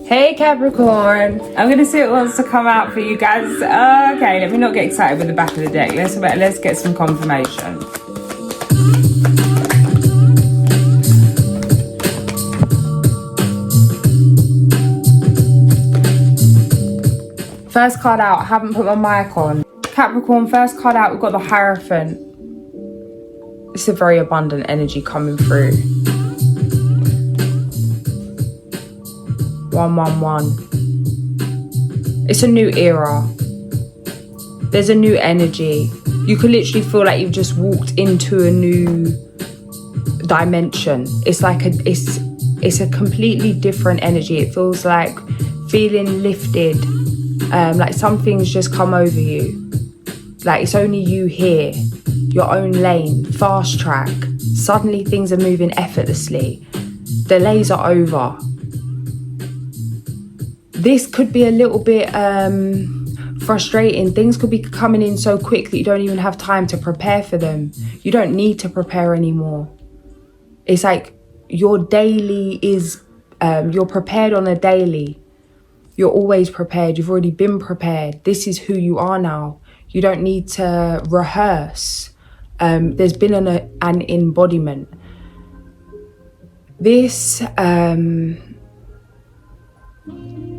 Hey Capricorn, I'm going to see what wants to come out for you guys. Okay, let me not get excited with the back of the deck. Let's get some confirmation. First card out, I haven't put my mic on. Capricorn, first card out, we've got the Hierophant. It's a very abundant energy coming through. 111. It's a new era. There's a new energy. You can literally feel like you've just walked into a new dimension. It's like it's a completely different energy. It feels like feeling lifted, like something's just come over you. Like it's only you here, your own lane, fast track. Suddenly things are moving effortlessly. Delays are over. This could be a little bit frustrating. Things could be coming in so quick that you don't even have time to prepare for them. You don't need to prepare anymore. It's like your daily is, you're prepared on a daily. You're always prepared. You've already been prepared. This is who you are now. You don't need to rehearse. There's been an embodiment. This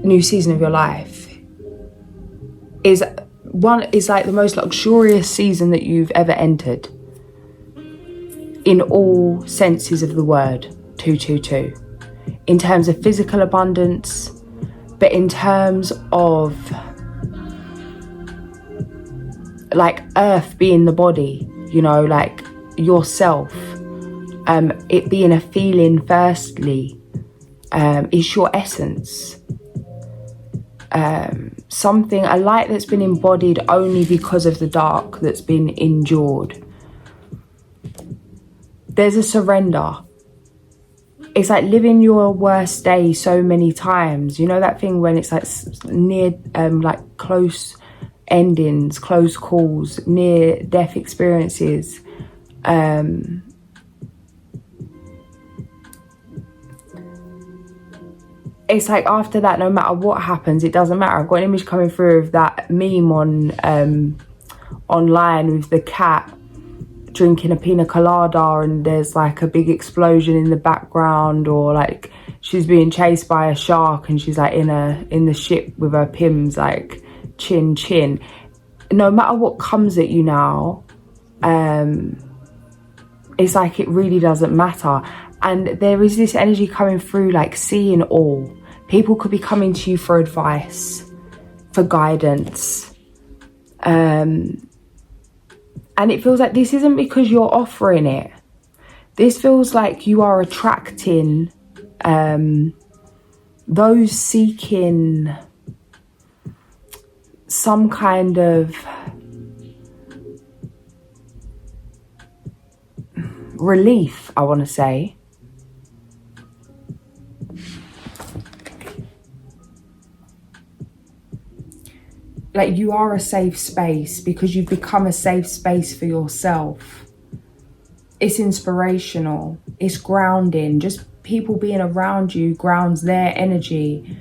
new season of your life is like the most luxurious season that you've ever entered in all senses of the word. 222 in terms of physical abundance, but in terms of like earth being the body, you know, like yourself, it being a feeling firstly, it's your essence. Something, a light that's been embodied only because of the dark that's been endured. There's a surrender. It's like living your worst day so many times. You know that thing when it's like near, like close endings, close calls, near death experiences. It's like after that, no matter what happens, it doesn't matter. I've got an image coming through of that meme on online with the cat drinking a pina colada and there's like a big explosion in the background, or like she's being chased by a shark and she's like in the ship with her pims like chin chin. No matter what comes at you now, it's like it really doesn't matter. And there is this energy coming through, like seeing all. People could be coming to you for advice, for guidance. And it feels like this isn't because you're offering it. This feels like you are attracting those seeking some kind of relief, I want to say. Like you are a safe space because you've become a safe space for yourself. It's inspirational. It's grounding. Just people being around you grounds their energy.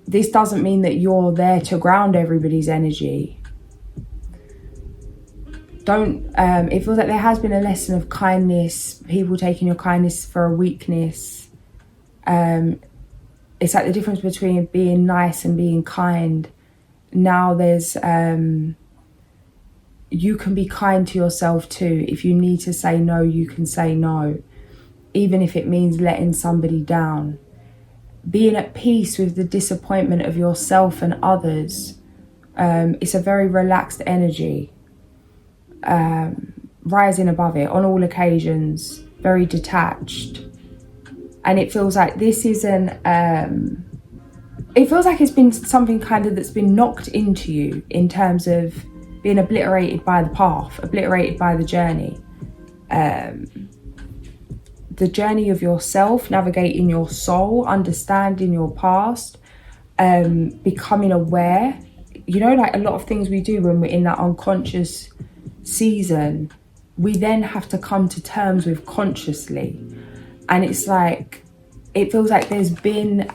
This doesn't mean that you're there to ground everybody's energy. It feels like there has been a lesson of kindness, people taking your kindness for a weakness. It's like the difference between being nice and being kind. Now there's, you can be kind to yourself too. If you need to say no, you can say no. Even if it means letting somebody down. Being at peace with the disappointment of yourself and others. It's a very relaxed energy. Rising above it on all occasions. Very detached. And it feels like this isn't, it feels like it's been something kind of that's been knocked into you in terms of being obliterated by the path, obliterated by the journey. The journey of yourself, navigating your soul, understanding your past, becoming aware. You know, like a lot of things we do when we're in that unconscious season, we then have to come to terms with consciously. And it's like it feels like there's been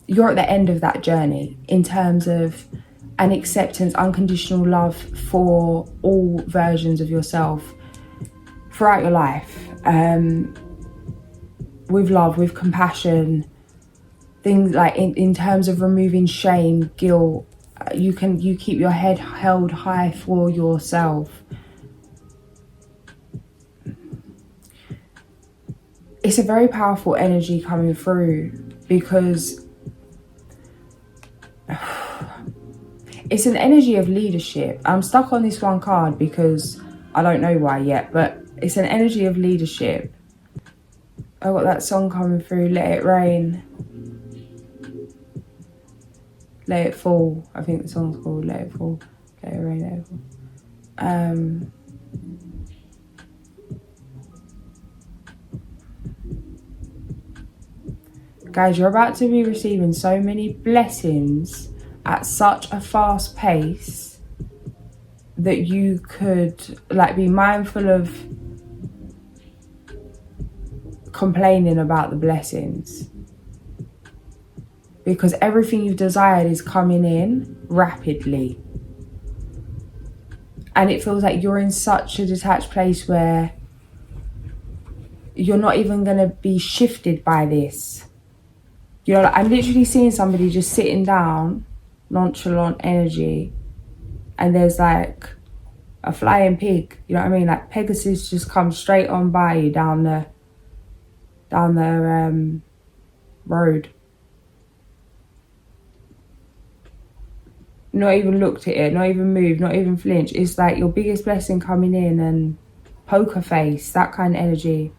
you're at the end of that journey in terms of an acceptance, unconditional love for all versions of yourself throughout your life. With love, with compassion, things like in terms of removing shame, guilt, you keep your head held high for yourself. It's a very powerful energy coming through, because it's an energy of leadership. I'm stuck on this one card because I don't know why yet, but it's an energy of leadership. I got that song coming through, Let It Rain. Let It Fall. I think the song's called Let It Fall. Let It Rain, Let It Fall. Guys, you're about to be receiving so many blessings at such a fast pace that you could like be mindful of complaining about the blessings, because everything you've desired is coming in rapidly, and it feels like you're in such a detached place where you're not even going to be shifted by this. You know, like, I'm literally seeing somebody just sitting down, nonchalant energy, and there's like a flying pig, you know what I mean? Like Pegasus just comes straight on by you down the road. Not even looked at it, not even moved, not even flinched. It's like your biggest blessing coming in, and poker face, that kind of energy.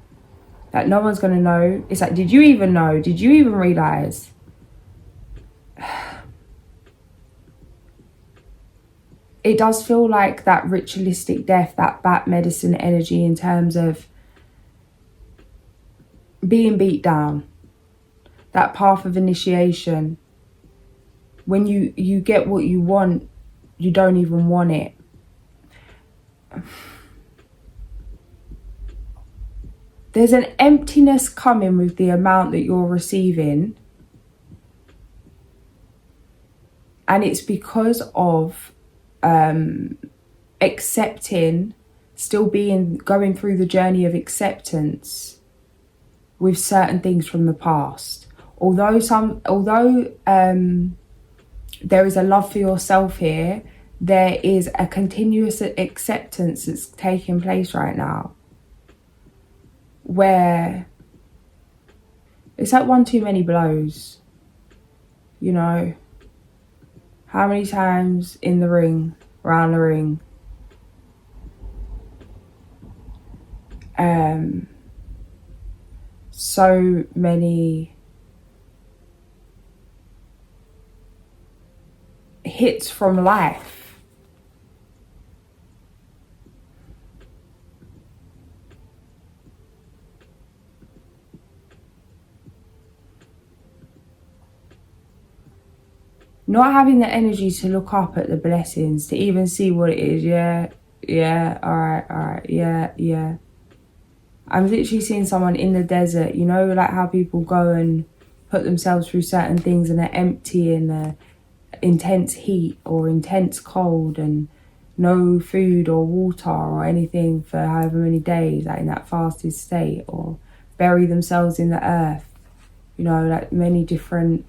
Like no one's gonna know. It's like, did you even know? Did you even realize? It does feel like that ritualistic death, that bat medicine energy in terms of being beat down. That path of initiation. When you get what you want, you don't even want it. There's an emptiness coming with the amount that you're receiving. And it's because of accepting, going through the journey of acceptance with certain things from the past. Although there is a love for yourself here, there is a continuous acceptance that's taking place right now, where it's like one too many blows, you know. How many times in the ring, around the ring, so many hits from life. Not having the energy to look up at the blessings, to even see what it is. Yeah, all right, yeah. I'm literally seeing someone in the desert, you know, like how people go and put themselves through certain things and they're empty in the intense heat or intense cold and no food or water or anything for however many days, like in that fasted state, or bury themselves in the earth, you know, like many different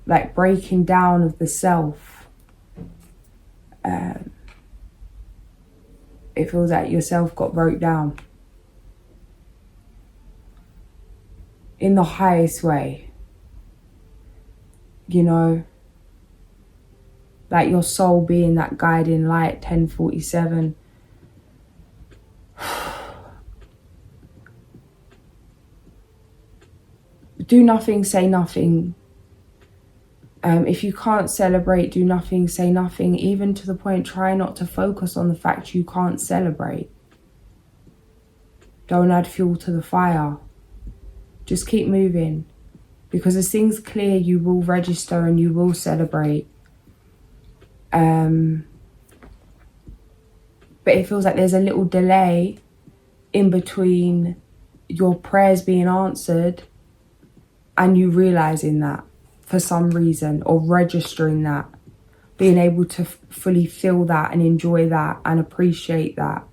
like breaking down of the self. It feels like yourself got broke down in the highest way, you know, like your soul being that guiding light. 1047. Do nothing, say nothing. If you can't celebrate, do nothing, say nothing. Even to the point, try not to focus on the fact you can't celebrate. Don't add fuel to the fire. Just keep moving. Because as things clear, you will register and you will celebrate. But it feels like there's a little delay in between your prayers being answered and you realizing that for some reason, or registering that, being able to fully feel that and enjoy that and appreciate that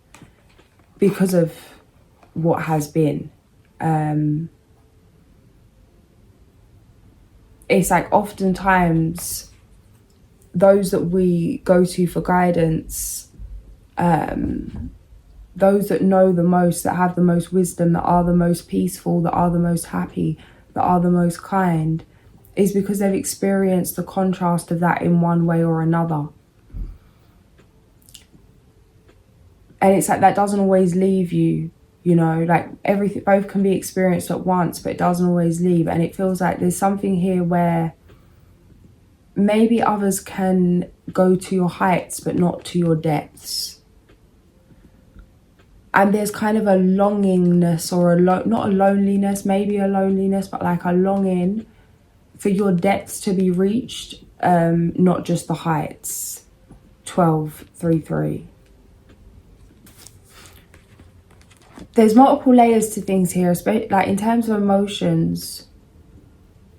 because of what has been. It's like oftentimes those that we go to for guidance, those that know the most, that have the most wisdom, that are the most peaceful, that are the most happy, that are the most kind, is because they've experienced the contrast of that in one way or another. And it's like that doesn't always leave you, you know, like everything, both can be experienced at once, but it doesn't always leave. And it feels like there's something here where maybe others can go to your heights, but not to your depths. And there's kind of a longingness, or not a loneliness, maybe a loneliness, but like a longing for your depths to be reached, not just the heights. 12-3-3. There's multiple layers to things here, especially like in terms of emotions.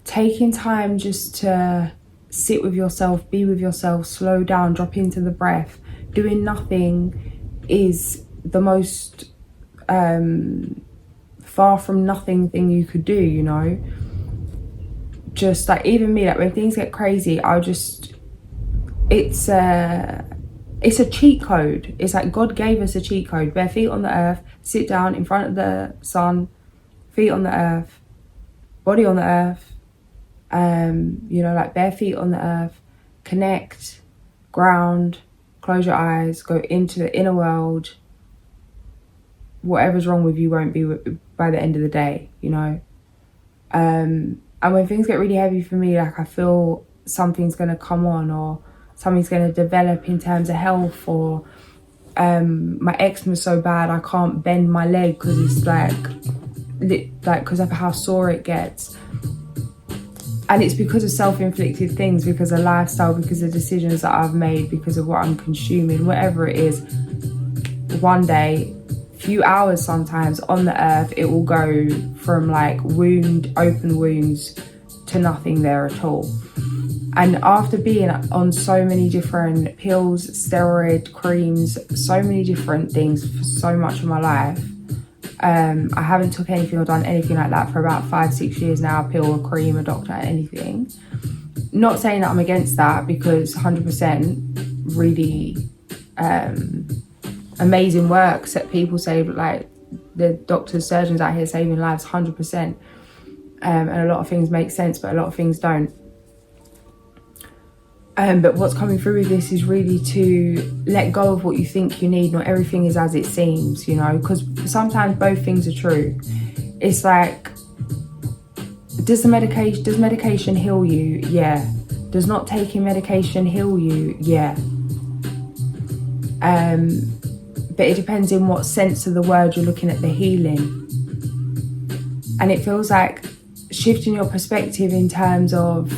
Taking time just to sit with yourself, be with yourself, slow down, drop into the breath. Doing nothing is the most far from nothing thing you could do, you know. Just like even me, like when things get crazy, it's a cheat code. It's like God gave us a cheat code. Bare feet on the earth, sit down in front of the sun, feet on the earth, body on the earth, you know, like bare feet on the earth, connect, ground, close your eyes, go into the inner world. Whatever's wrong with you won't be by the end of the day, you know. And when things get really heavy for me, like I feel something's going to come on, or something's going to develop in terms of health, or my eczema's so bad I can't bend my leg because it's like because of how sore it gets. And it's because of self-inflicted things, because of lifestyle, because of decisions that I've made, because of what I'm consuming, whatever it is. One day, few hours sometimes on the earth, it will go from like open wounds to nothing there at all. And after being on so many different pills, steroid creams, so many different things for so much of my life, I haven't took anything or done anything like that for about 5-6 years now. A pill, a cream, a doctor, anything. Not saying that I'm against that, because 100% really amazing work. People say, like, the doctors, surgeons out here saving lives, 100%. And a lot of things make sense, but a lot of things don't. But what's coming through with this is really to let go of what you think you need. Not everything is as it seems, you know, because sometimes both things are true. It's like, does medication heal you? Yeah. Does not taking medication heal you? Yeah. But it depends in what sense of the word you're looking at the healing. And it feels like shifting your perspective in terms of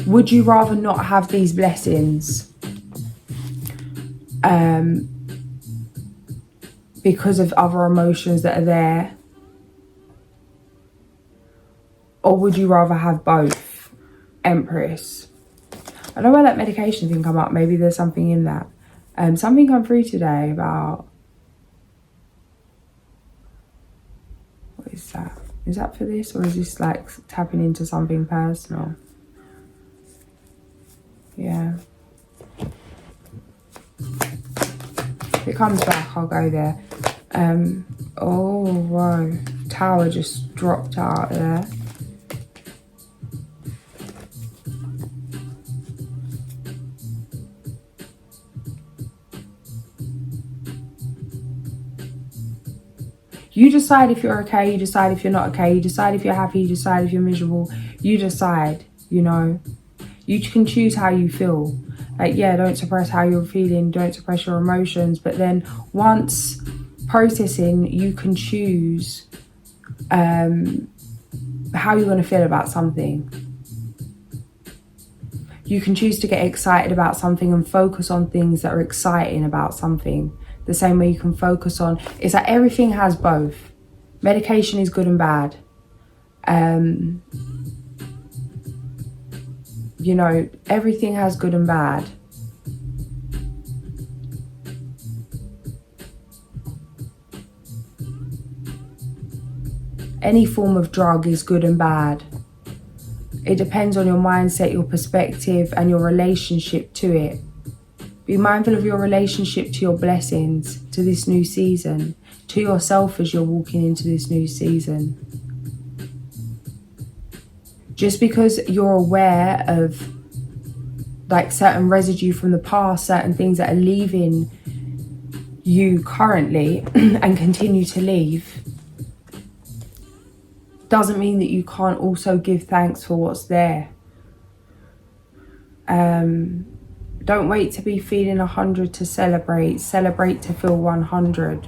would you rather not have these blessings because of other emotions that are there? Or would you rather have both? Empress. I don't know why that medication thing come up. Maybe there's something in that. Something come through today about... What is that? Is that for this? Or is this like tapping into something personal? Yeah. If it comes back, I'll go there. Oh, whoa. Tower just dropped out there. You decide if you're okay, you decide if you're not okay, you decide if you're happy, you decide if you're miserable. You decide, you know. You can choose how you feel. Like, yeah, don't suppress how you're feeling, don't suppress your emotions. But then once processing, you can choose how you're going to feel about something. You can choose to get excited about something and focus on things that are exciting about something. The same way you can focus on, it's like everything has both. Medication is good and bad. You know, everything has good and bad. Any form of drug is good and bad. It depends on your mindset, your perspective, and your relationship to it. Be mindful of your relationship to your blessings, to this new season, to yourself as you're walking into this new season. Just because you're aware of like certain residue from the past, certain things that are leaving you currently and continue to leave, doesn't mean that you can't also give thanks for what's there. Don't wait to be feeling 100 to celebrate. Celebrate to feel 100.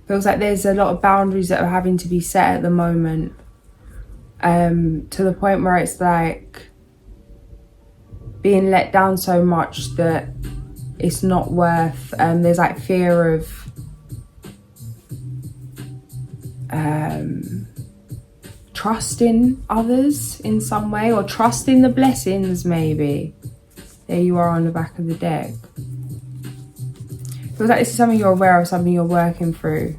Feels like there's a lot of boundaries that are having to be set at the moment. To the point where it's like being let down so much that it's not worth. There's like fear of trusting others in some way, or trusting the blessings maybe. There you are on the back of the deck. Feels like this is something you're aware of, something you're working through.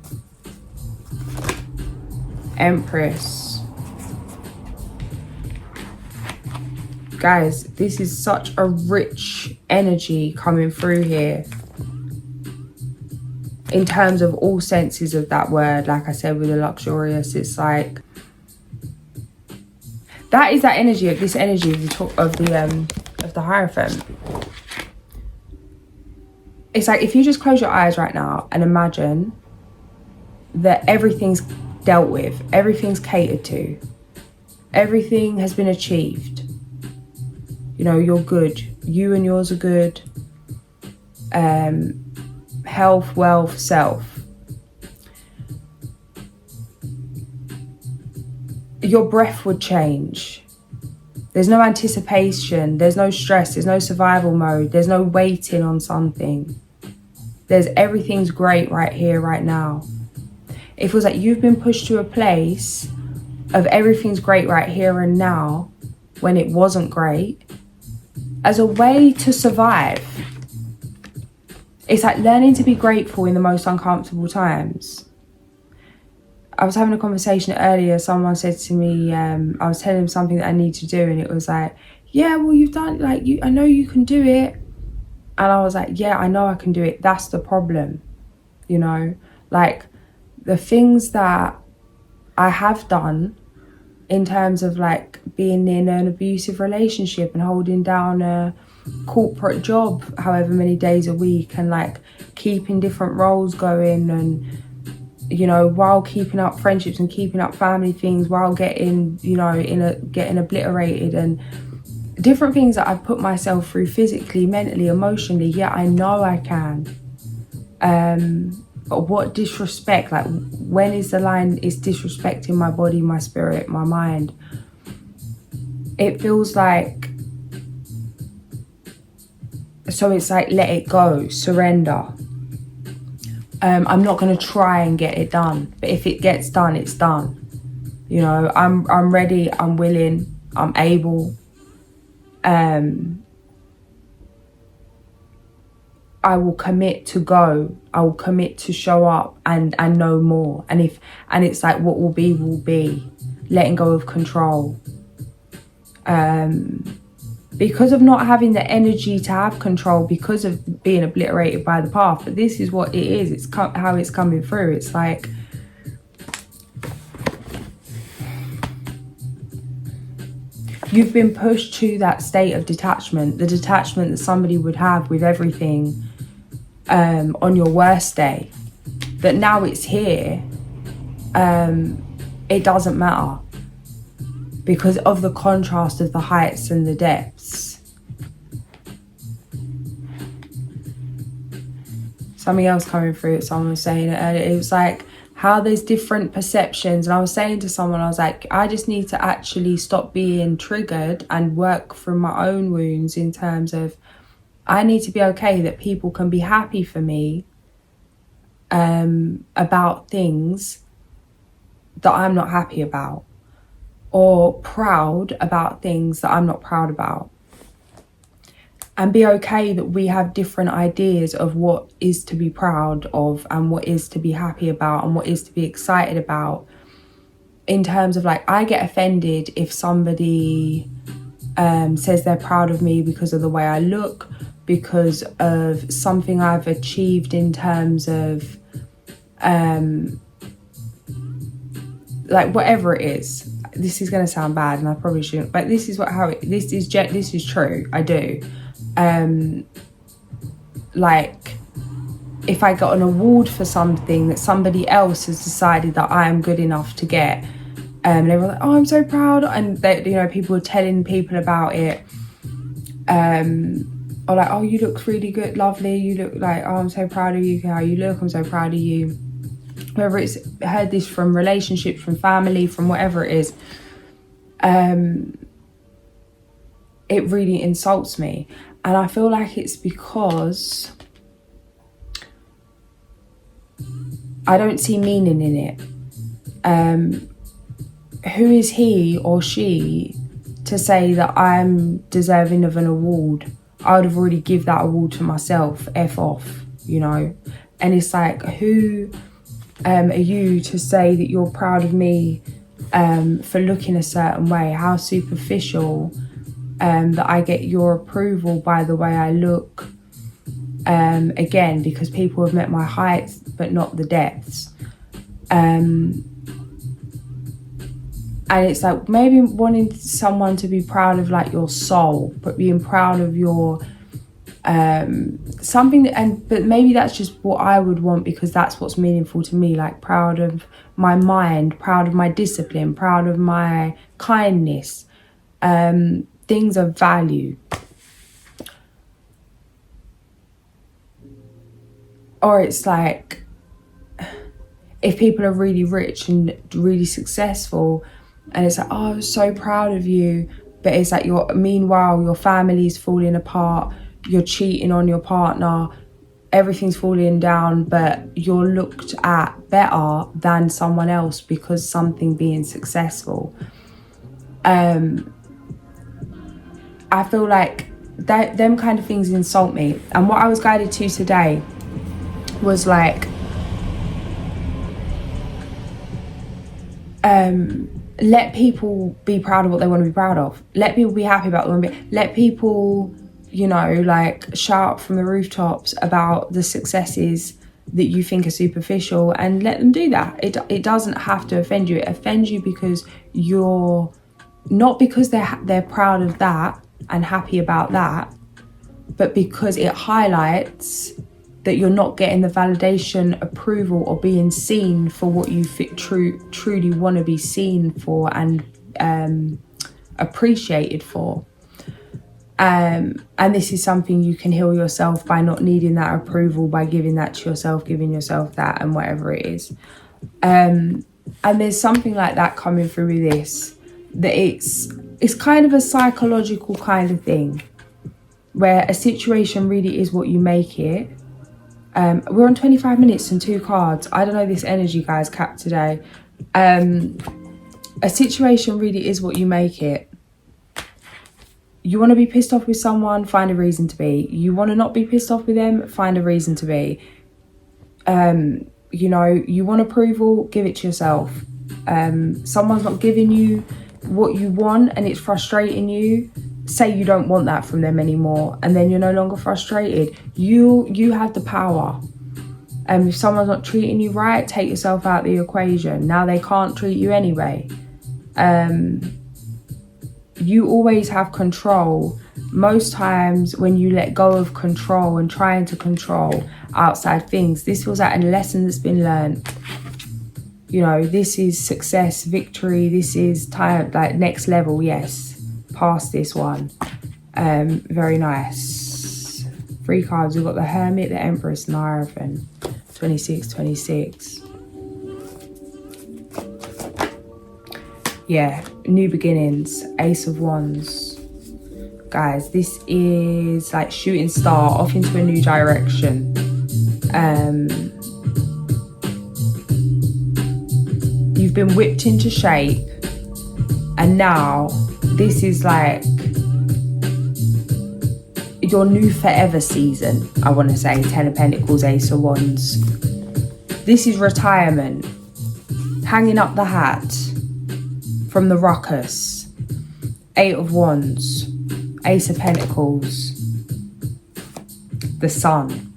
Empress. Guys, this is such a rich energy coming through here. In terms of all senses of that word, like I said, with the luxurious, it's like that is that energy of this energy of the Hierophant. It's like if you just close your eyes right now and imagine that everything's dealt with, everything's catered to, everything has been achieved. You know, you're good. You and yours are good. Health, wealth, self. Your breath would change. There's no anticipation. There's no stress. There's no survival mode. There's no waiting on something. There's everything's great right here, right now. It feels like you've been pushed to a place of everything's great right here and now when it wasn't great, as a way to survive. It's like learning to be grateful in the most uncomfortable times. I was having a conversation earlier. Someone said to me, I was telling them something that I need to do, and it was like, yeah, well, you've done, like, I know you can do it. And I was like, yeah, I know I can do it. That's the problem. You know, like the things that I have done in terms of like being in an abusive relationship and holding down a corporate job however many days a week, and like keeping different roles going, and you know, while keeping up friendships and keeping up family things, while getting, you know, getting obliterated, and different things that I've put myself through physically, mentally, emotionally. Yeah, I know I can. But what disrespect? Like, when is the line is disrespecting my body, my spirit, my mind? It feels like, so it's like, let it go, surrender. I'm not going to try and get it done, but if it gets done, it's done. You know, I'm ready, I'm willing, I'm able. I will commit to go. I will commit to show up and know more. And it's like, what will be. Letting go of control. Because of not having the energy to have control, because of being obliterated by the path. But this is what it is. It's how it's coming through. It's like, you've been pushed to that state of detachment, the detachment that somebody would have with everything on your worst day. That now it's here, it doesn't matter because of the contrast of the heights and the depths. Something else coming through, someone was saying it earlier, it was like, how there's different perceptions. And I was saying to someone, I was like, I just need to actually stop being triggered and work from my own wounds, in terms of I need to be okay that people can be happy for me about things that I'm not happy about, or proud about things that I'm not proud about. And be okay that we have different ideas of what is to be proud of, and what is to be happy about, and what is to be excited about. In terms of, like, I get offended if somebody says they're proud of me because of the way I look, because of something I've achieved in terms of like whatever it is. This is going to sound bad, and I probably shouldn't, but this is this is true. I do. Like, if I got an award for something that somebody else has decided that I am good enough to get, and they were like, oh, I'm so proud, and they, you know, people were telling people about it, or like, oh, you look really good, lovely, you look like, oh, I'm so proud of you, how you look, I'm so proud of you. Whether it's heard this from relationships, from family, from whatever it is, it really insults me. And I feel like it's because I don't see meaning in it. Who is he or she to say that I'm deserving of an award? I would have already give that award to myself. F off, you know. And it's like, who are you to say that you're proud of me for looking a certain way? How superficial that I get your approval by the way I look. Again, because people have met my heights but not the depths. And it's like, maybe wanting someone to be proud of, like, your soul, but being proud of your something, but maybe that's just what I would want, because that's what's meaningful to me. Like, proud of my mind, proud of my discipline, proud of my kindness, things of value. Or it's like, if people are really rich and really successful, and it's like, oh, I'm so proud of you, but it's like, meanwhile your family's falling apart, you're cheating on your partner, everything's falling down, but you're looked at better than someone else because something being successful. I feel like them kind of things insult me. And what I was guided to today was like, let people be proud of what they want to be proud of. Let people be happy about what they want to be. Let people, you know, like, shout from the rooftops about the successes that you think are superficial, and let them do that. It doesn't have to offend you. It offends you because you're not, because they're proud of that and happy about that, but because it highlights that you're not getting the validation, approval, or being seen for what you truly want to be seen for and appreciated for. And this is something you can heal yourself by not needing that approval, by giving that to yourself, giving yourself that, and whatever it is. And there's something like that coming through with this, that it's kind of a psychological kind of thing, where a situation really is what you make it. We're on 25 minutes and 2 cards. I don't know this energy, guys, Cap, today. A situation really is what you make it. You want to be pissed off with someone, find a reason to be. You want to not be pissed off with them, find a reason to be. You know, you want approval, give it to yourself. Someone's not giving you what you want and it's frustrating you, say you don't want that from them anymore, and then you're no longer frustrated. You have the power. If someone's not treating you right, take yourself out of the equation. Now they can't treat you anyway. You always have control. Most times when you let go of control and trying to control outside things, this feels like a lesson that's been learned. You know, this is success, victory, this is time, like, next level, yes. Past this one. Very nice. 3 cards. We've got the Hermit, the Empress, and the Hierophant. 26, 26. Yeah, new beginnings. Ace of Wands. Guys, this is like shooting star off into a new direction. You've been whipped into shape, and now this is like your new forever season, I want to say. 10 of Pentacles, Ace of Wands. This is retirement. Hanging up the hat from the ruckus. 8 of Wands. Ace of Pentacles. The Sun.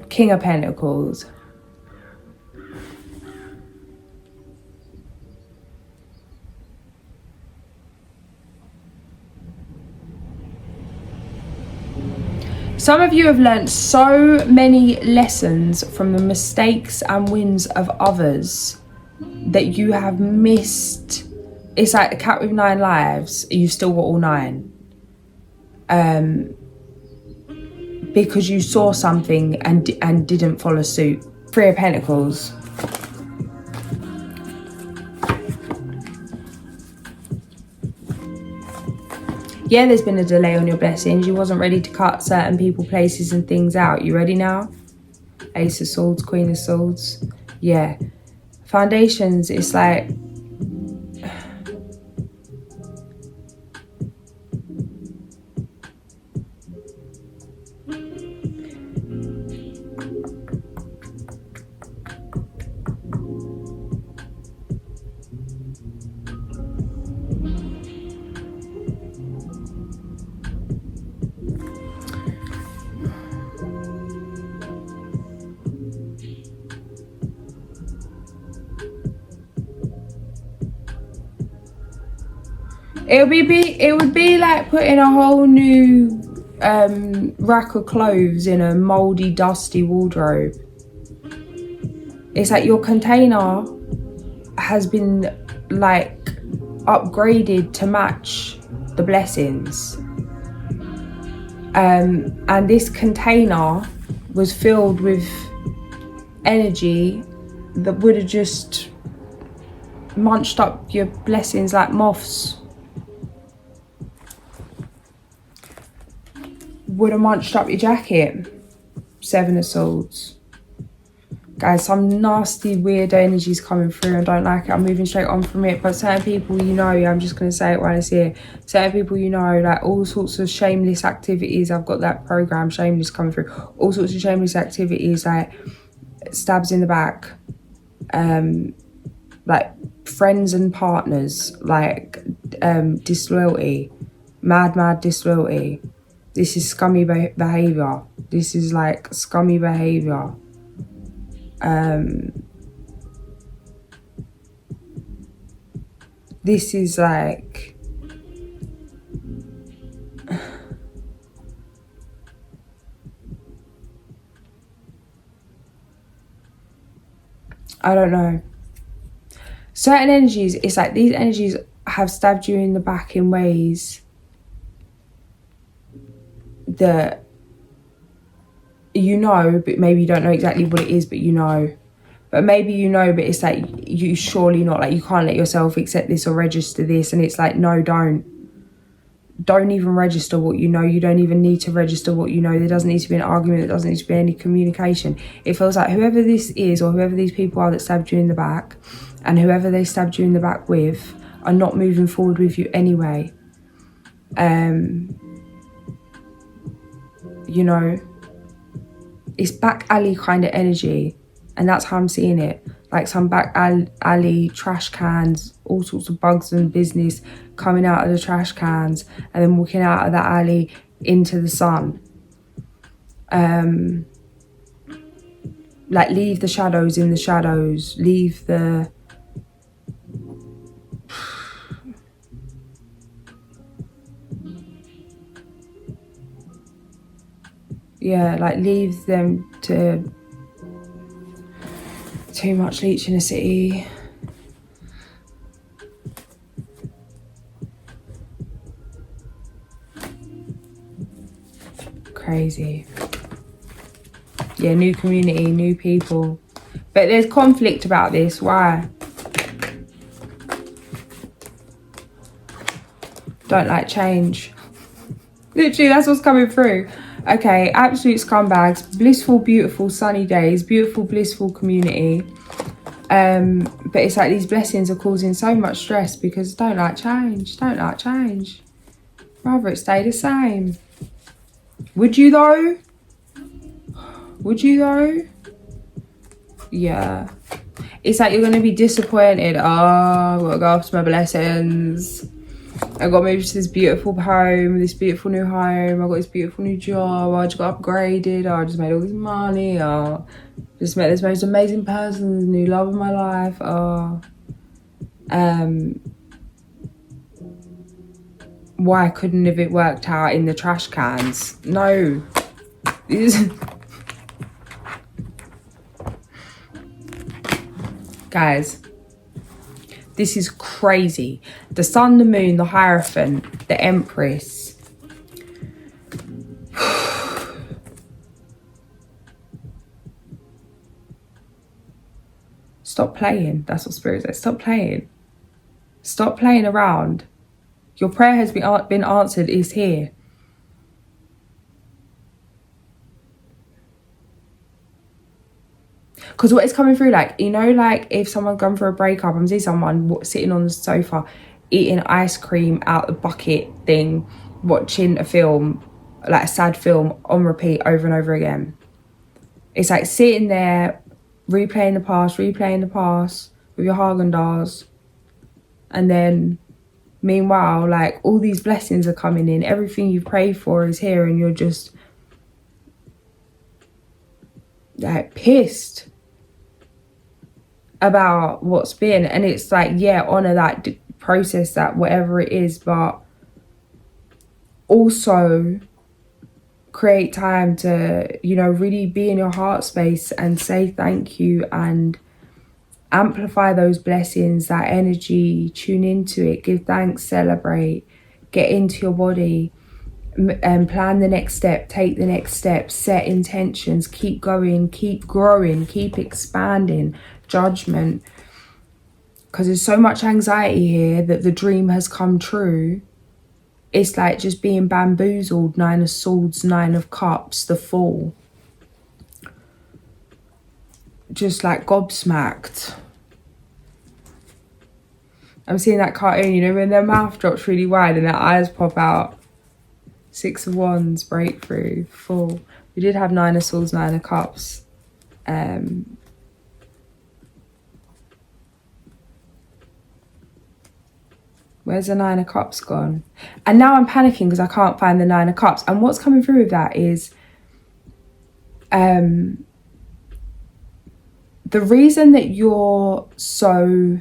King of Pentacles. Some of you have learned so many lessons from the mistakes and wins of others that you have missed. It's like a cat with 9 lives. You've still got all 9. Because you saw something and didn't follow suit. 3 of Pentacles. Yeah, there's been a delay on your blessings. You wasn't ready to cut certain people, places and things out. You ready now? Ace of Swords, Queen of Swords. Yeah. Foundations, it's like... It would be like putting a whole new rack of clothes in a mouldy, dusty wardrobe. It's like your container has been like upgraded to match the blessings. And this container was filled with energy that would have just munched up your blessings like moths. Would have munched up your jacket. 7 of Swords. Guys, some nasty, weird energies coming through. I don't like it. I'm moving straight on from it. But certain people, you know, I'm just going to say it when I see it. Certain people, you know, like all sorts of shameless activities. I've got that program, Shameless, coming through. All sorts of shameless activities, like stabs in the back. Like friends and partners. Like disloyalty. Mad disloyalty. This is scummy behaviour. This is like scummy behaviour. This is like... I don't know. Certain energies, it's like these energies have stabbed you in the back in ways that you know, but maybe you don't know exactly what it is, but you know. But maybe you know, but it's like you surely not, like you can't let yourself accept this or register this. And it's like, no, don't even register what you know. You don't even need to register what you know. There doesn't need to be an argument. There doesn't need to be any communication. It feels like whoever this is or whoever these people are that stabbed you in the back and whoever they stabbed you in the back with are not moving forward with you anyway. You know, it's back alley kind of energy, and that's how I'm seeing it. Like some back alley trash cans, all sorts of bugs and business coming out of the trash cans and then walking out of that alley into the sun. Like leave the shadows in the shadows, leave the... Yeah, like leave them to too much leech in a city. crazy. Yeah, new community, new people. But there's conflict about this. Why? Don't like change. Literally, that's what's coming through. Okay, absolute scumbags. Blissful, beautiful, sunny days. Beautiful, blissful community. But it's like these blessings are causing so much stress because don't like change. Don't like change. Rather it stay the same. Would you though? Would you though? Yeah. It's like you're going to be disappointed. Oh, I've got to go after my blessings. I've got to move to this beautiful home, this beautiful new home. I've got this beautiful new job. I just got upgraded. I just made all this money. Oh, just met this most amazing person, this new love of my life. Oh. Why couldn't have it worked out in the trash cans? No. Guys, this is crazy. The sun, the moon, the Hierophant, the Empress. Stop playing. That's what Spirit says. Stop playing. Stop playing around. Your prayer has been answered. Is here. Because what is coming through, like, you know, like if someone's gone for a breakup, I'm seeing someone sitting on the sofa eating ice cream out the bucket thing, watching a film, like a sad film on repeat over and over again. It's like sitting there, replaying the past with your Haagen-Dazs. And then, meanwhile, like all these blessings are coming in. Everything you've prayed for is here and you're just like pissed about what's been. And it's like, yeah, honor that, process that, whatever it is, but also create time to, you know, really be in your heart space and say thank you and amplify those blessings, that energy, tune into it, give thanks, celebrate, get into your body, and plan the next step, take the next step, set intentions, keep going, keep growing, keep expanding. Judgment, because there's so much anxiety here that the dream has come true. It's like just being bamboozled. 9 of Swords, 9 of Cups, the Fool. Just like gobsmacked. I'm seeing that cartoon, you know, when their mouth drops really wide and their eyes pop out. 6 of Wands, breakthrough, Fool. We did have 9 of Swords, 9 of Cups. Where's the 9 of Cups gone? And now I'm panicking because I can't find the 9 of Cups. And what's coming through with that is the reason that you're so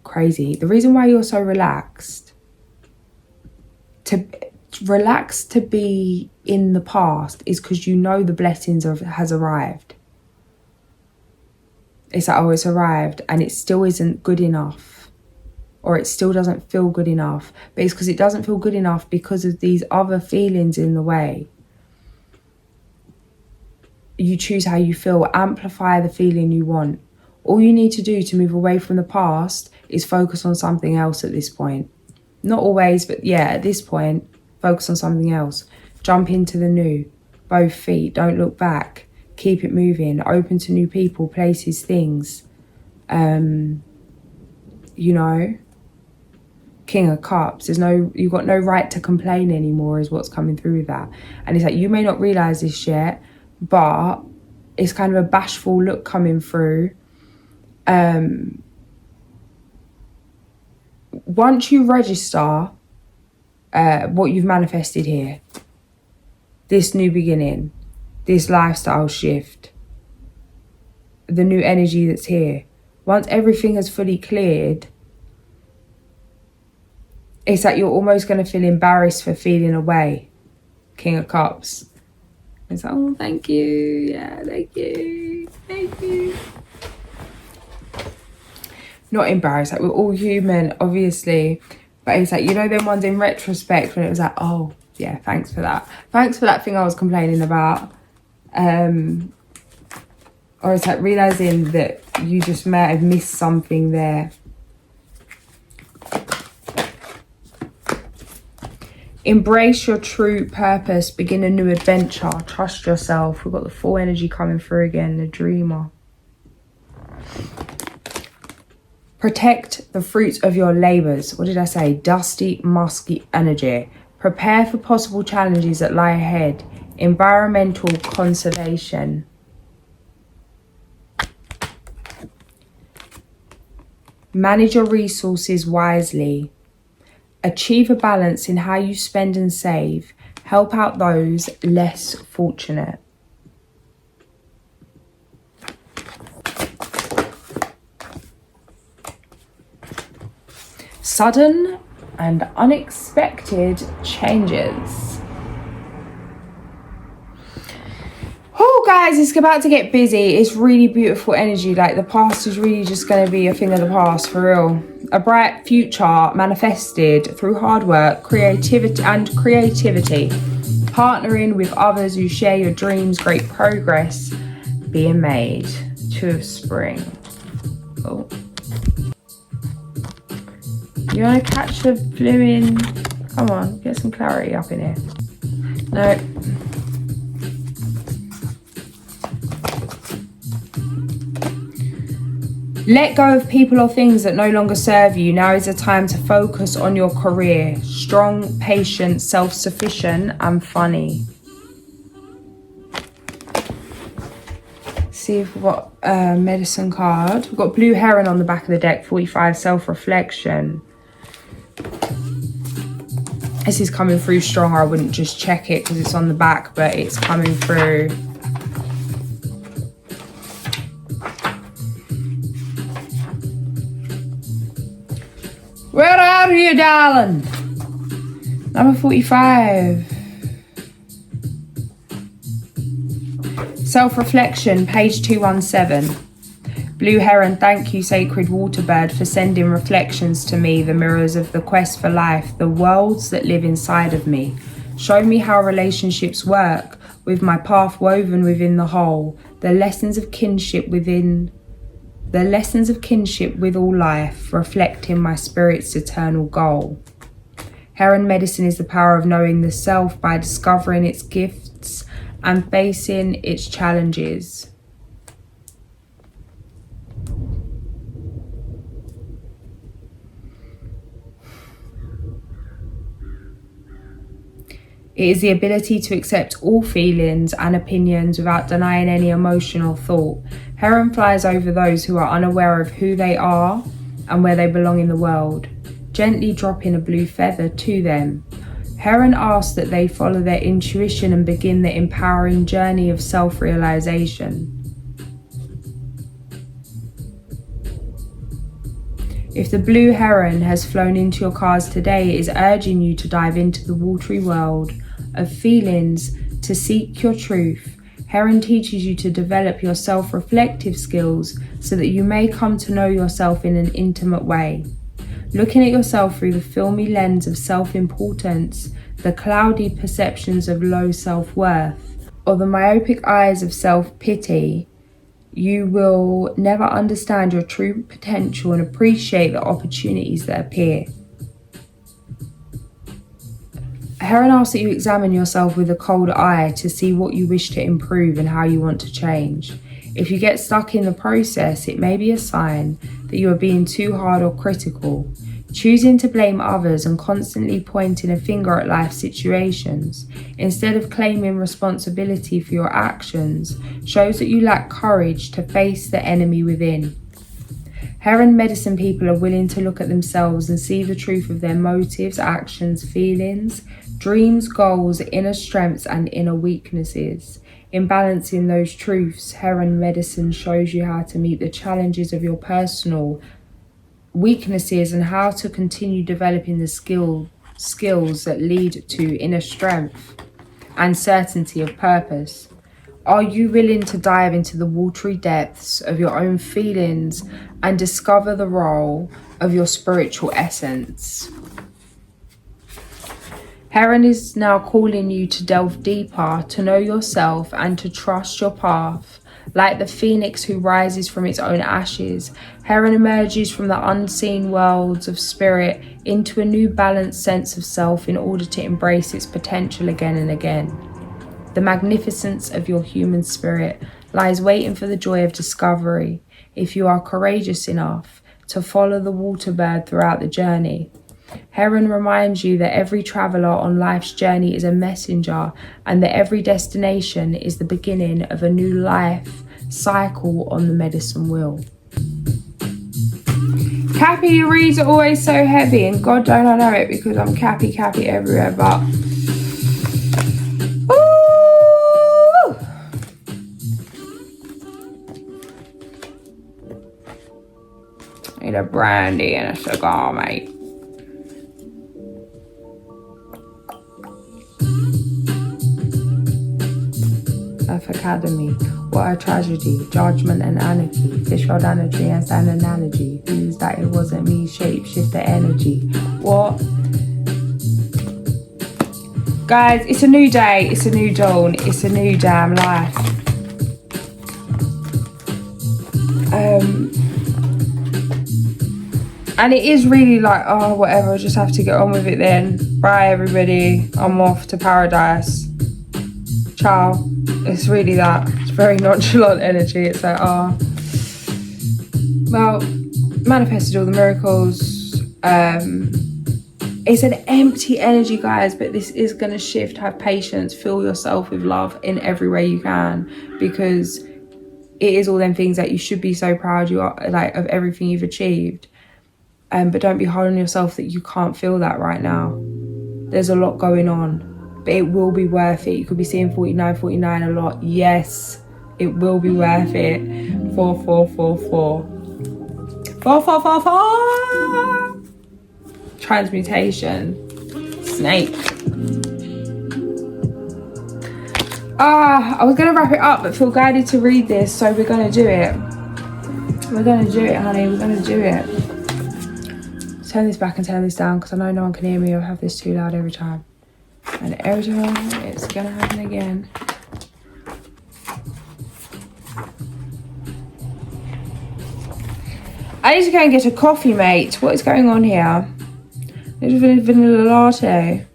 crazy, the reason why you're so relaxed, to be in the past is because you know the blessings has arrived. It's like, oh, it's arrived and it still isn't good enough. Or it still doesn't feel good enough. But it's because it doesn't feel good enough because of these other feelings in the way. You choose how you feel. Amplify the feeling you want. All you need to do to move away from the past is focus on something else at this point. Not always, but yeah, at this point, focus on something else. Jump into the new. Both feet. Don't look back. Keep it moving. Open to new people, places, things. You know. King of Cups, you've got no right to complain anymore is what's coming through with that. And it's like, you may not realise this yet, but it's kind of a bashful look coming through. Once you register what you've manifested here, this new beginning, this lifestyle shift, the new energy that's here, once everything has fully cleared, it's like you're almost going to feel embarrassed for feeling away. King of Cups. It's like, oh, thank you. Yeah, thank you. Thank you. Not embarrassed. Like, we're all human, obviously. But it's like, you know, them ones in retrospect when it was like, oh, Yeah, thanks for that. Thanks for that thing I was complaining about. Or it's like realising that you just may have missed something there. Embrace your true purpose. Begin a new adventure. Trust yourself. We've got the full energy coming through again. The dreamer. Protect the fruits of your labours. What did I say? Dusty, musky energy. Prepare for possible challenges that lie ahead. Environmental conservation. Manage your resources wisely. Achieve a balance in how you spend and save. Help out those less fortunate. Sudden and unexpected changes. Oh, guys, it's about to get busy. It's really beautiful energy. Like, the past is really just going to be a thing of the past, for real. A bright future manifested through hard work, creativity. Partnering with others who share your dreams. Great progress being made. Two of spring. Oh. You want to catch the blooming... Come on, get some clarity up in here. No. Let go of people or things that no longer serve you. Now is the time to focus on your career. Strong, patient, self-sufficient, and funny. See if we've got a medicine card. We've got blue heron on the back of the deck. 45, self-reflection. This is coming through stronger. I wouldn't just check it because it's on the back, but it's coming through. Where are you, darling? Number 45. Self-reflection, page 217. Blue heron, thank you, sacred water bird, for sending reflections to me, the mirrors of the quest for life, the worlds that live inside of me. Show me how relationships work, with my path woven within the whole, the lessons of kinship with all life, reflecting my spirit's eternal goal. Heron medicine is the power of knowing the self by discovering its gifts and facing its challenges. It is the ability to accept all feelings and opinions without denying any emotion or thought. Heron flies over those who are unaware of who they are and where they belong in the world, gently dropping a blue feather to them. Heron asks that they follow their intuition and begin the empowering journey of self-realization. If the blue heron has flown into your cards today, it is urging you to dive into the watery world of feelings to seek your truth. Heron teaches you to develop your self-reflective skills so that you may come to know yourself in an intimate way. Looking at yourself through the filmy lens of self-importance, the cloudy perceptions of low self-worth, or the myopic eyes of self-pity, you will never understand your true potential and appreciate the opportunities that appear. Heron asks that you examine yourself with a cold eye to see what you wish to improve and how you want to change. If you get stuck in the process, it may be a sign that you are being too hard or critical. Choosing to blame others and constantly pointing a finger at life situations, instead of claiming responsibility for your actions, shows that you lack courage to face the enemy within. Heron medicine people are willing to look at themselves and see the truth of their motives, actions, feelings, dreams, goals, inner strengths, and inner weaknesses. In balancing those truths, Heron medicine shows you how to meet the challenges of your personal weaknesses and how to continue developing the skills that lead to inner strength and certainty of purpose. Are you willing to dive into the watery depths of your own feelings and discover the role of your spiritual essence? Heron is now calling you to delve deeper, to know yourself and to trust your path. Like the phoenix who rises from its own ashes, Heron emerges from the unseen worlds of spirit into a new balanced sense of self in order to embrace its potential again and again. The magnificence of your human spirit lies waiting for the joy of discovery, if you are courageous enough to follow the water bird throughout the journey. Heron reminds you that every traveller on life's journey is a messenger, and that every destination is the beginning of a new life cycle on the medicine wheel. Cappy, your reads are always so heavy, and God don't I know it because I'm Cappy everywhere, but ooh! Need a brandy and a cigar, mate. Earth Academy, what a tragedy, judgment and anarchy, fish rod anarchy and stand analogy, who's that it wasn't me, shape shift the energy, what? Guys, it's a new day, it's a new dawn, it's a new damn life. And it is really like, oh, whatever, I just have to get on with it then. Bye, everybody. I'm off to paradise. Ciao. It's really that. It's very nonchalant energy. It's like, oh, well, manifested all the miracles. It's an empty energy, guys, but this is going to shift. Have patience. Fill yourself with love in every way you can, because it is all them things that you should be so proud you are, like, of everything you've achieved. But don't be hard on yourself that you can't feel that right now. There's a lot going on, but it will be worth it. You could be seeing 49 a lot. Yes, it will be worth it. 4444. 4444. Transmutation. Snake. I was going to wrap it up, but feel guided to read this, so we're going to do it. We're going to do it, honey. We're going to do it. Turn this back and turn this down, because I know no one can hear me. I'll have this too loud every time. And every time it's going to happen again. I need to go and get a coffee, mate. What is going on here? There's a vanilla latte.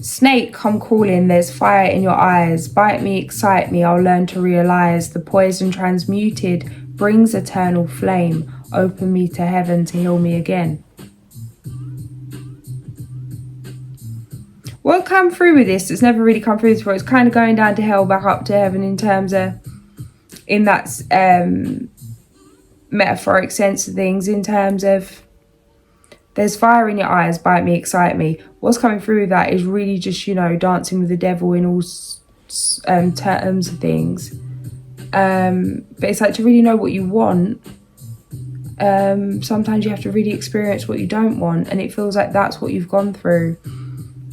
Snake, come calling, there's fire in your eyes. Bite me, excite me, I'll learn to realize. The poison transmuted brings eternal flame. Open me to heaven to heal me again. What come through with this? It's never really come through before. It's kind of going down to hell, back up to heaven in terms of, in that metaphoric sense of things, in terms of there's fire in your eyes, bite me, excite me. What's coming through with that is really just, you know, dancing with the devil in all terms of things. But it's like to really know what you want. Sometimes you have to really experience what you don't want, and it feels like that's what you've gone through.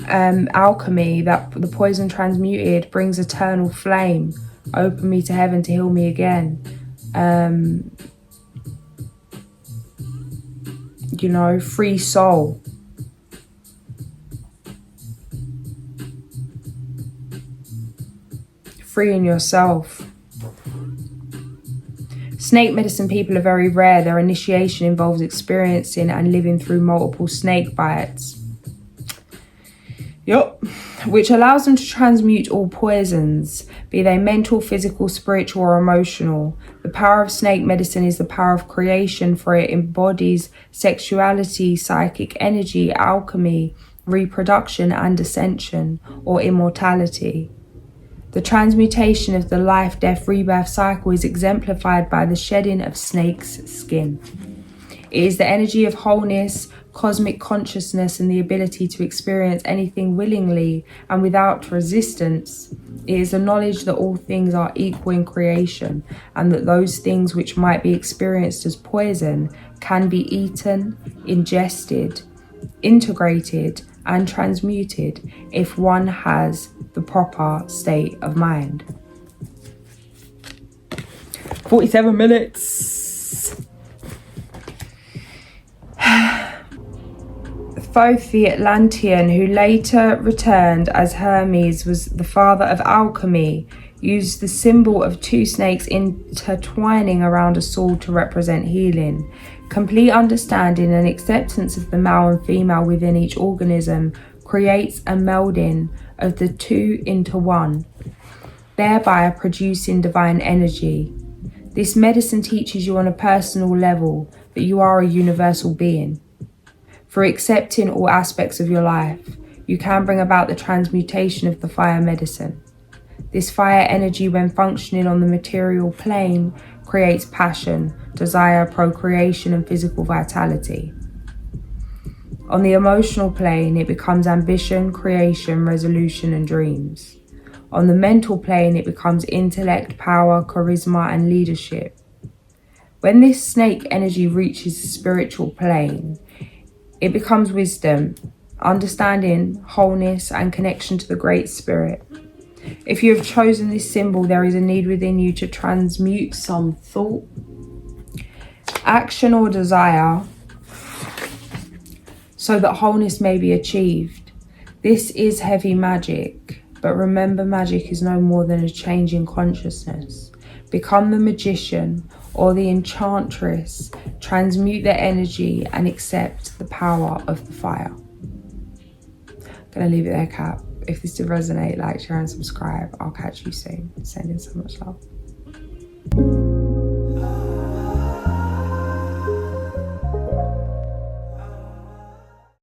Alchemy, that the poison transmuted brings eternal flame. Open me to heaven to heal me again. You know, free soul. Freeing yourself. Snake medicine people are very rare. Their initiation involves experiencing and living through multiple snake bites. Yup. Which allows them to transmute all poisons, be they mental, physical, spiritual, or emotional. The power of snake medicine is the power of creation, for it embodies sexuality, psychic energy, alchemy, reproduction, and ascension, or immortality. The transmutation of the life, death, rebirth cycle is exemplified by the shedding of snake's skin. It is the energy of wholeness, cosmic consciousness, and the ability to experience anything willingly and without resistance. It is the knowledge that all things are equal in creation, and that those things which might be experienced as poison can be eaten, ingested, integrated, and transmuted if one has the proper state of mind. 47 minutes. both the Atlantean, who later returned as Hermes was the father of alchemy, used the symbol of two snakes intertwining around a sword to represent healing. Complete understanding and acceptance of the male and female within each organism creates a melding of the two into one, thereby producing divine energy. This medicine teaches you on a personal level that you are a universal being. For accepting all aspects of your life, you can bring about the transmutation of the fire medicine. This fire energy, when functioning on the material plane, creates passion, desire, procreation, and physical vitality. On the emotional plane, it becomes ambition, creation, resolution, and dreams. On the mental plane, it becomes intellect, power, charisma, and leadership. When this snake energy reaches the spiritual plane, it becomes wisdom, understanding, wholeness, and connection to the Great Spirit. If you have chosen this symbol, there is a need within you to transmute some thought, action, or desire so that wholeness may be achieved. This is heavy magic, but remember, magic is no more than a change in consciousness. Become the magician or the enchantress, transmute their energy and accept the power of the fire. I'm gonna leave it there, Cap. If this did resonate, like, share, and subscribe. I'll catch you soon. Sending so much love.